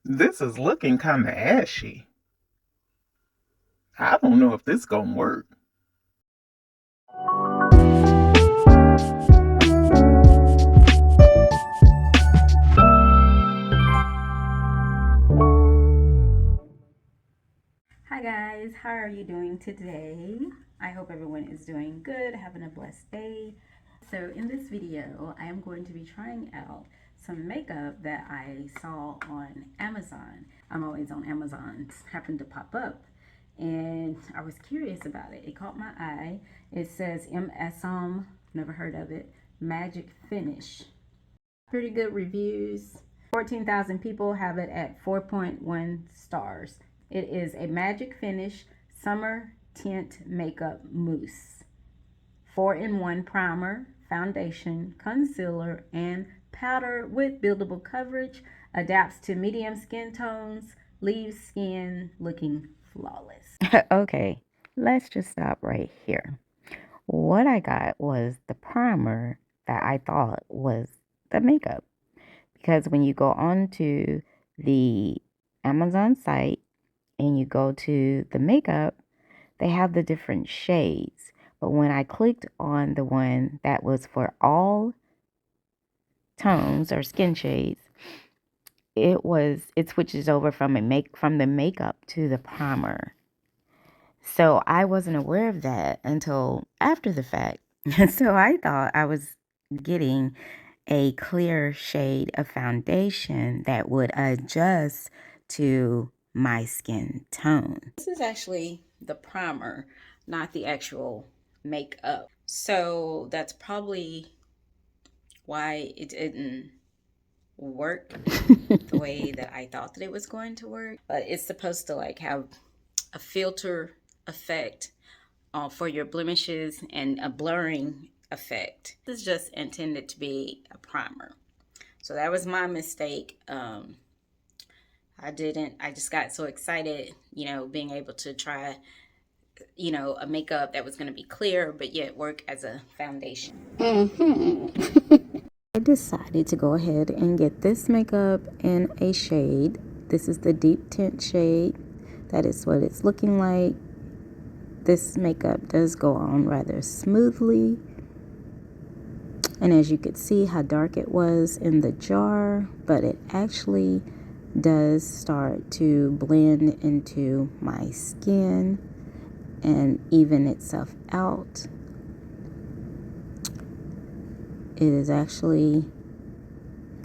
This is looking kinda ashy. I don't know if this gonna work. Hi guys, how are you doing today? I hope everyone is doing good, having a blessed day. So in this video, I am going to be trying out some makeup that I saw on Amazon. I'm always on Amazon, it happened to pop up and I was curious about it. It caught my eye. It says M.Assam, never heard of it, Magic Finish. Pretty good reviews. 14,000 people have it at 4.1 stars. It is a magic finish summer tint makeup mousse. 4-in-1 primer, foundation, concealer, and powder with buildable coverage. Adapts to medium skin tones. Leaves skin looking flawless. Okay, let's just stop right here. What I got was the primer that I thought was the makeup. Because when you go on to the Amazon site and you go to the makeup, they have the different shades. But when I clicked on the one that was for all tones or skin shades, it switches over from the makeup to the primer. So I wasn't aware of that until after the fact. So I thought I was getting a clear shade of foundation that would adjust to my skin tone. This is actually the primer, not the actual makeup. So that's probably why it didn't work the way that I thought that it was going to work. But it's supposed to like have a filter effect for your blemishes and a blurring effect. This is just intended to be a primer. So that was my mistake. I just got so excited, being able to try, a makeup that was going to be clear, but yet work as a foundation. I decided to go ahead and get this makeup in a shade. This is the deep tint shade. That is what it's looking like. This makeup does go on rather smoothly. And as you could see how dark it was in the jar, but it actually does start to blend into my skin and even itself out. It is actually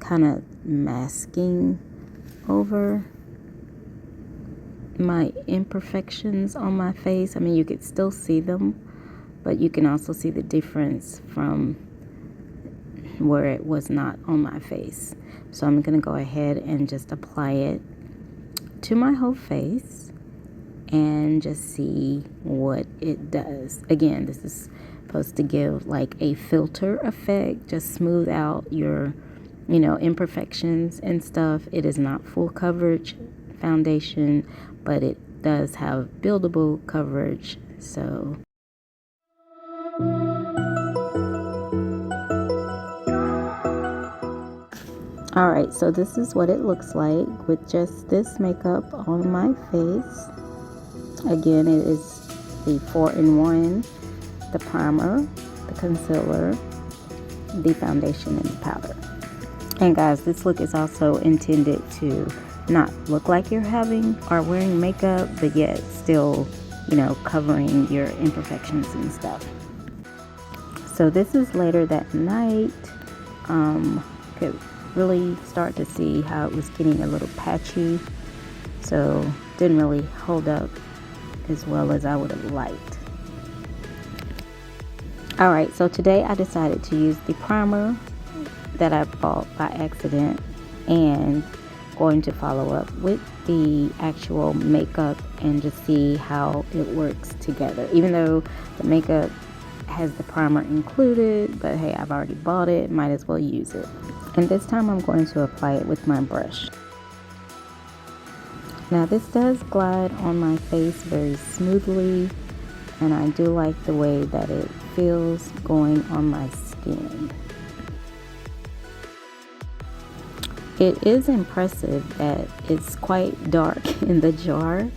kind of masking over my imperfections on my face. I mean, you could still see them, but you can also see the difference from where it was not on my face. So I'm going to go ahead and just apply it to my whole face and just see what it does. Again, this is supposed to give like a filter effect, just smooth out your, imperfections and stuff. It is not full coverage foundation, but it does have buildable coverage. So alright, so this is what it looks like with just this makeup on my face. Again, it is the 4-in-1, the primer, the concealer, the foundation, and the powder. And guys, this look is also intended to not look like you're having or wearing makeup, but yet still, covering your imperfections and stuff. So this is later that night. Could really start to see how it was getting a little patchy. So didn't really hold up as well as I would have liked. Alright, so today I decided to use the primer that I bought by accident and going to follow up with the actual makeup and just see how it works together. Even though the makeup has the primer included, but hey, I've already bought it, might as well use it. And this time I'm going to apply it with my brush. Now this does glide on my face very smoothly, and I do like the way that it feels going on my skin. It is impressive that it's quite dark in the jar,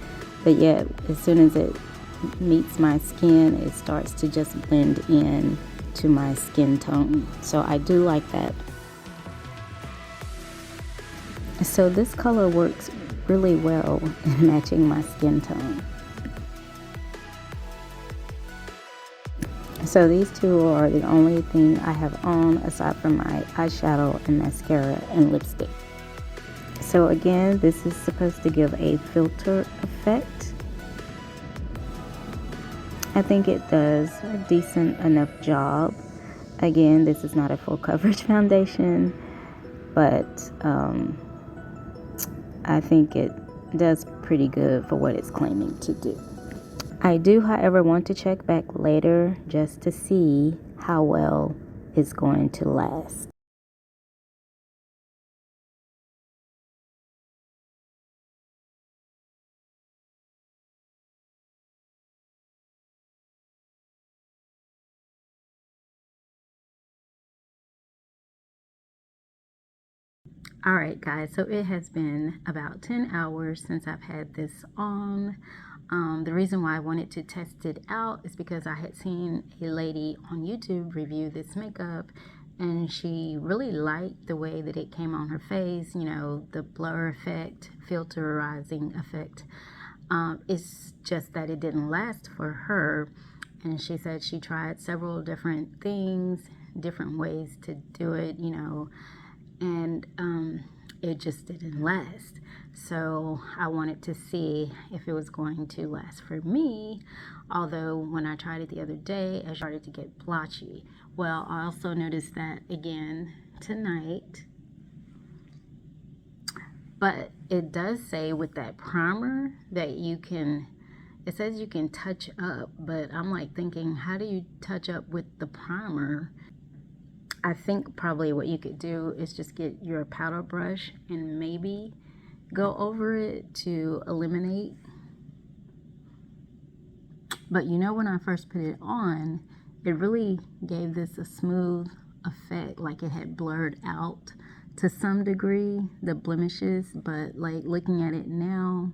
but yet as soon as it meets my skin, it starts to just blend in to my skin tone. So I do like that. So this color works really well in matching my skin tone. So these two are the only thing I have on aside from my eyeshadow and mascara and lipstick. So again, this is supposed to give a filter effect. I think it does a decent enough job. Again, this is not a full coverage foundation, but I think it does pretty good for what it's claiming to do. I do, however, want to check back later just to see how well it's going to last. All right, guys, so it has been about 10 hours since I've had this on. The reason why I wanted to test it out is because I had seen a lady on YouTube review this makeup, and she really liked the way that it came on her face, you know, the blur effect, filterizing effect. It's just that it didn't last for her, and she said she tried several different things, different ways to do it, you know, and it just didn't last. So I wanted to see if it was going to last for me, although when I tried it the other day, I started to get blotchy. Well, I also noticed that again tonight, but it does say with that primer that you can, it says you can touch up, but I'm like thinking, how do you touch up with the primer? I think probably what you could do is just get your powder brush and maybe go over it to eliminate. But you know, when I first put it on, it really gave this a smooth effect, like it had blurred out to some degree the blemishes, but like looking at it now,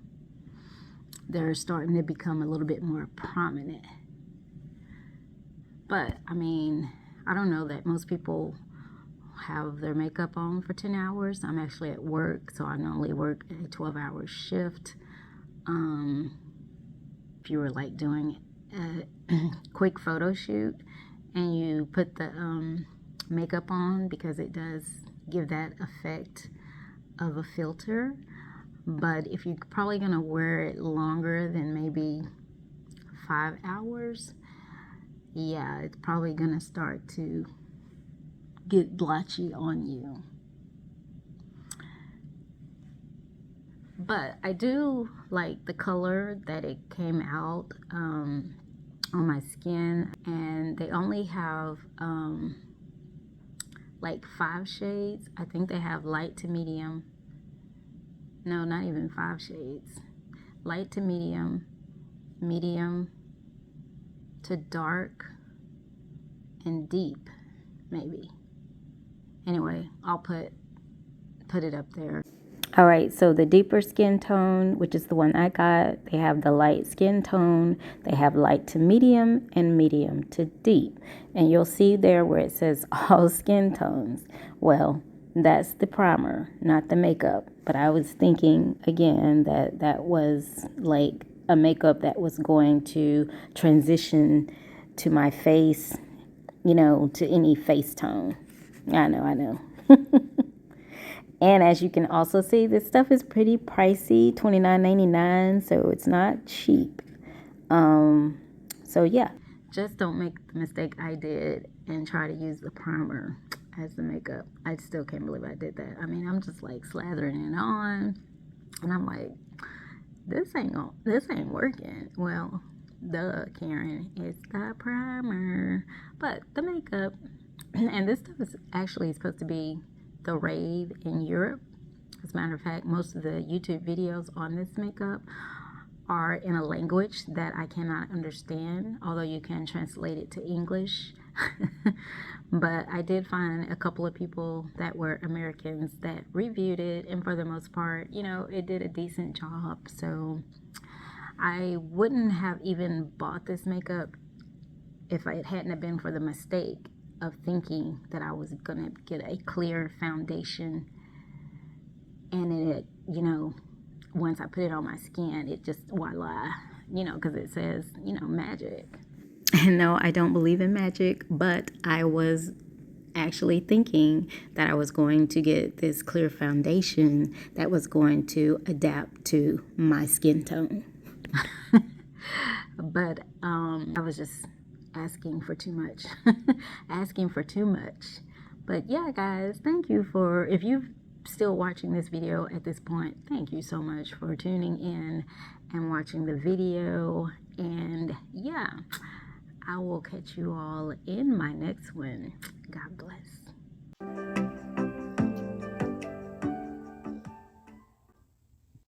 they're starting to become a little bit more prominent. But I mean, I don't know that most people have their makeup on for 10 hours. I'm actually at work, so I normally work a 12-hour shift. If you were like doing a quick photo shoot and you put the makeup on, because it does give that effect of a filter. But if you're probably gonna wear it longer than maybe 5 hours, yeah, it's probably gonna start to get blotchy on you. But I do like the color that it came out on my skin, and they only have like 5 shades. I think they have light to medium. No, not even 5 shades. Light to medium, medium to dark, and deep, maybe. Anyway, I'll put it up there. All right, so the deeper skin tone, which is the one I got, they have the light skin tone, they have light to medium and medium to deep. And you'll see there where it says all skin tones. Well, that's the primer, not the makeup. But I was thinking again that that was like a makeup that was going to transition to my face, you know, to any face tone. I know. And as you can also see, this stuff is pretty pricey, $29.99, so it's not cheap. So yeah, just don't make the mistake I did and try to use the primer as the makeup. I still can't believe I did that. I mean, I'm just like slathering it on, and I'm like, this ain't working. Well, duh, Karen, it's the primer, but the makeup. And this stuff is actually supposed to be the rave in Europe. As a matter of fact, most of the YouTube videos on this makeup are in a language that I cannot understand, although you can translate it to English. But I did find a couple of people that were Americans that reviewed it, and for the most part, you know, it did a decent job. So I wouldn't have even bought this makeup if it hadn't have been for the mistake of thinking that I was gonna get a clear foundation, and it, you know, once I put it on my skin, it just voila, you know, because it says, you know, magic. And no, I don't believe in magic, but I was actually thinking that I was going to get this clear foundation that was going to adapt to my skin tone. But I was just asking for too much. Asking for too much. But yeah, guys, thank you for, if you've still watching this video at this point, thank you so much for tuning in and watching the video. And yeah, I will catch you all in my next one. God bless.